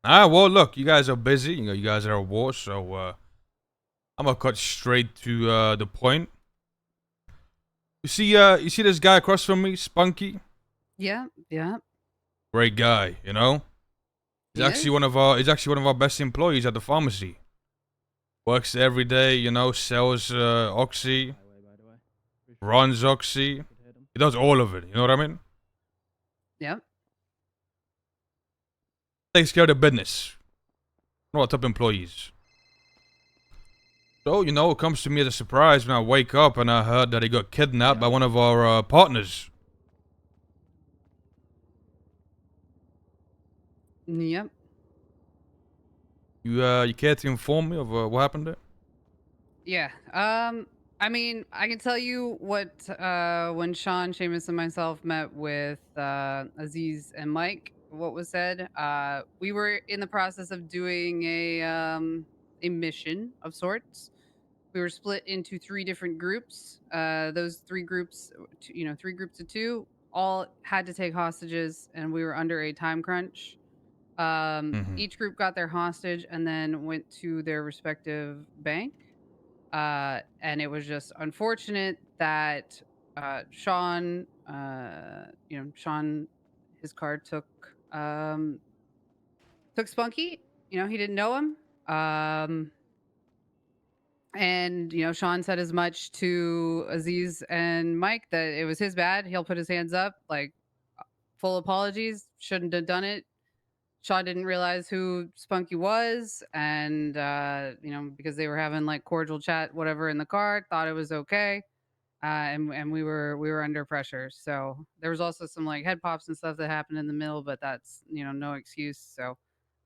Well, look, you guys are busy. You guys are at war, so I'm gonna cut straight to the point. You see this guy across from me, Spunky? Yeah, yeah, Great guy, you know. he is. He's actually one of our best employees at the pharmacy. Works every day, sells oxy, runs oxy. He does all of it. You know what I mean? Yep. Takes care of the business. One of our top employees. So, it comes to me as a surprise when I wake up and I heard that he got kidnapped by one of our partners. Yep. You care to inform me of what happened there? Yeah. I mean, I can tell you what when Sean, Seamus, and myself met with Aziz and Mike, what was said. We were in the process of doing a mission of sorts. We were split into three different groups. Those three groups, three groups of two, all had to take hostages, and we were under a time crunch. Mm-hmm. Each group got their hostage and then went to their respective bank. And it was just unfortunate that Sean, his card took Spunky. He didn't know him. And Sean said as much to Aziz and Mike that it was his bad. He'll put his hands up, like full apologies. Shouldn't have done it. Sean didn't realize who Spunky was, and because they were having like cordial chat, whatever, in the car, thought it was okay, and we were under pressure. So there was also some like head pops and stuff that happened in the middle, but that's no excuse. So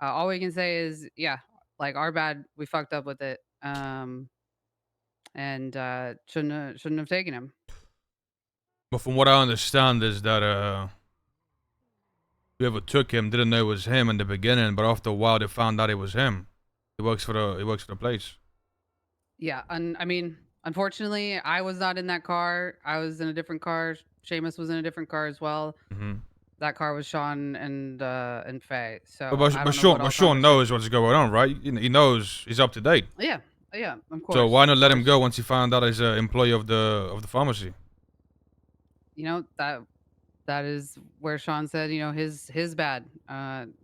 all we can say is, yeah, like our bad, we fucked up with it, and shouldn't have taken him. But from what I understand is that whoever took him didn't know it was him in the beginning, but after a while they found out it was him. He works for the place. Yeah, and I mean, unfortunately, I was not in that car. I was in a different car. Seamus was in a different car as well. Mm-hmm. That car was Sean and Faye. But, So but I but don't know Sean what but all Sean knows conversation. what's going on, right? He knows he's up to date. Yeah, yeah, of So course, why not of let him go course. once he found out he's an employee of the pharmacy? That is where Sean said, his bad.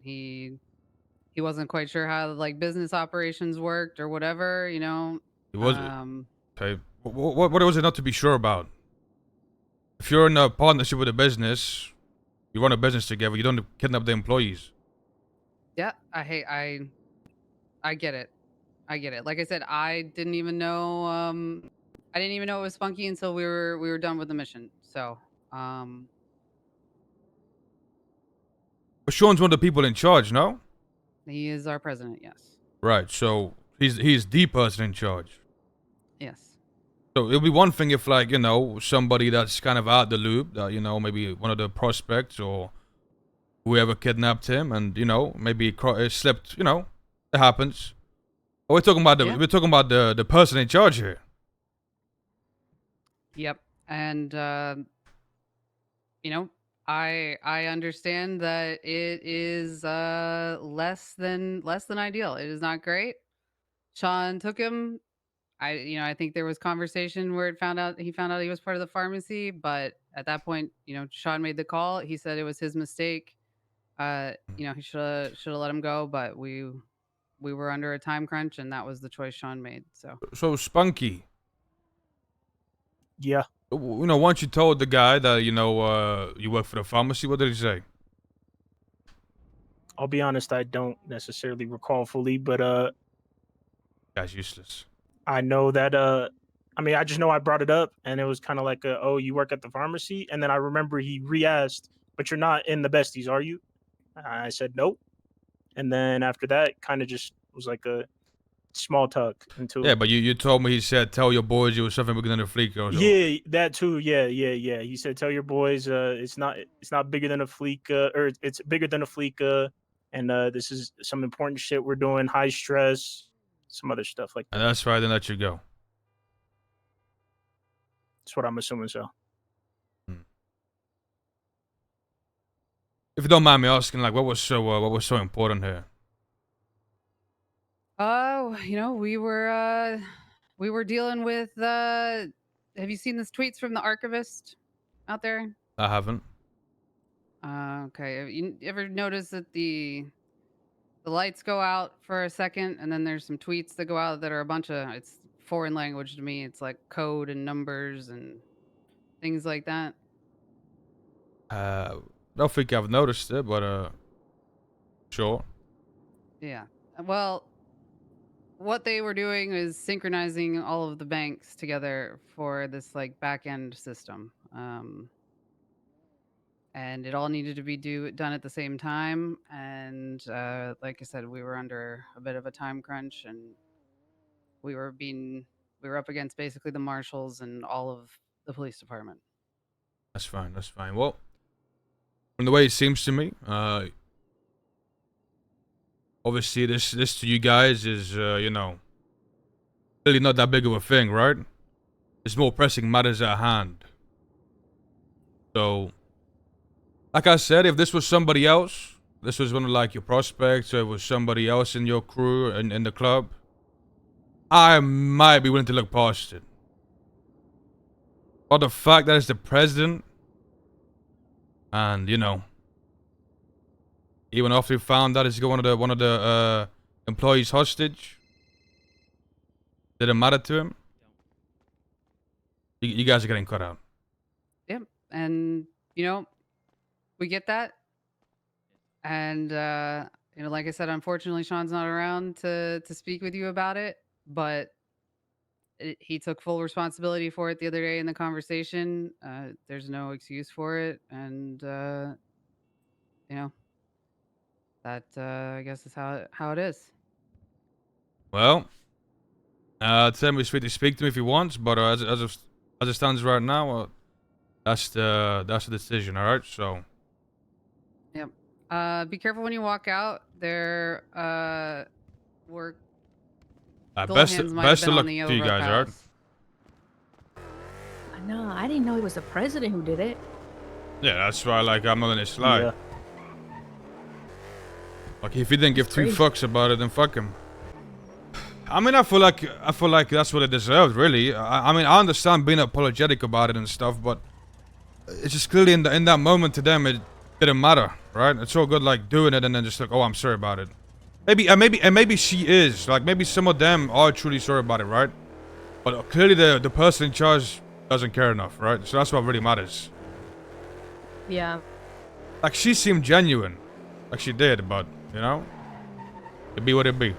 He wasn't quite sure how like business operations worked or whatever. He was Um, okay. What was it not to be sure about? If you're in a partnership with a business, you run a business together. You don't kidnap the employees. yeah, I get it. I get it. Like I said, I didn't even know it was Spunky until we were done with the mission. So, um But Sean's one of the people in charge, no? he is our president, yes. Right. So he's the person in charge. Yes. So it'll be one thing if, like, somebody that's kind of out the loop, that, maybe one of the prospects or whoever kidnapped him, and maybe it slipped. It happens. But Yeah. we're talking about the person in charge here. Yep. And you know, I understand that it is less than ideal. It is not great. Sean took him. I think there was conversation where he found out he was part of the pharmacy, but at that point, Sean made the call. He said it was his mistake. He should have let him go, but we were under a time crunch, and that was the choice Sean made. So So Spunky, Yeah, once you told the guy that you work for the pharmacy, what did he say? I'll be honest, I don't necessarily recall fully, but Guy's useless. I know that I mean, I just know I brought it up and it was kind of like oh, you work at the pharmacy, and then I remember he re-asked, "But you're not in the Besties, are you?" I said, "Nope." And then after that, kind of just was like a small talk Yeah, until but you told me he said tell your boys you were something bigger than a fleek or so. yeah, that too. Yeah, yeah, yeah. He said, "Tell your boys, it's not bigger than a fleek, or it's bigger than a fleek, and this is some important shit we're doing, high stress, some other stuff like And that." that's why I didn't let you go. That's what I'm assuming. So Hmm. If you don't mind me asking, like, what was so important here? Oh, we were dealing with have you seen these tweets from the archivist out there? I haven't. Okay. Have you ever noticed that the lights go out for a second and then there's some tweets that go out that are a bunch of it's foreign language to me. It's like code and numbers and things like that. Don't think I've noticed it, but sure. Yeah. Well, what they were doing is synchronizing all of the banks together for this like back end system. And it all needed to be done at the same time. And like I said, we were under a bit of a time crunch, and we were being we were up against basically the marshals and all of the police department. That's fine. That's fine. Well, from the way it seems to me, obviously this to you guys is really not that big of a thing, right? There's more pressing matters at hand. So, like I said, if this was somebody else, this was one of like your prospects, or it was somebody else in your crew and in the club, I might be willing to look past it. But the fact that it's the president, and even after we found out it's one of the employees hostage, didn't matter to him. You guys are getting cut out. Yep. And we get that. And like I said, unfortunately Sean's not around to speak with you about it, but he took full responsibility for it the other day in the conversation. There's no excuse for it, and that I guess is how it is. Well, tell me free to speak to me if he wants, but as it stands right now, that's the decision. All right, so. Yep. Be careful when you walk out. There were Best of luck to you guys, all right? I know. I didn't know it was the president who did it. Yeah, that's why. Like, I'm not gonna slide. Yeah. Like, if he didn't give two crazy. fucks about it, then fuck him. I mean, I feel like that's what it deserved, really. I mean, I understand being apologetic about it and stuff, but it's just clearly in that moment to them it didn't matter, right? It's all good like doing it and then just like, oh, I'm sorry about it. Maybe she is like, maybe some of them are truly sorry about it, right? But clearly the person in charge doesn't care enough, right? So that's what really matters. Yeah. Like, she seemed genuine, like she did, but it be what it be.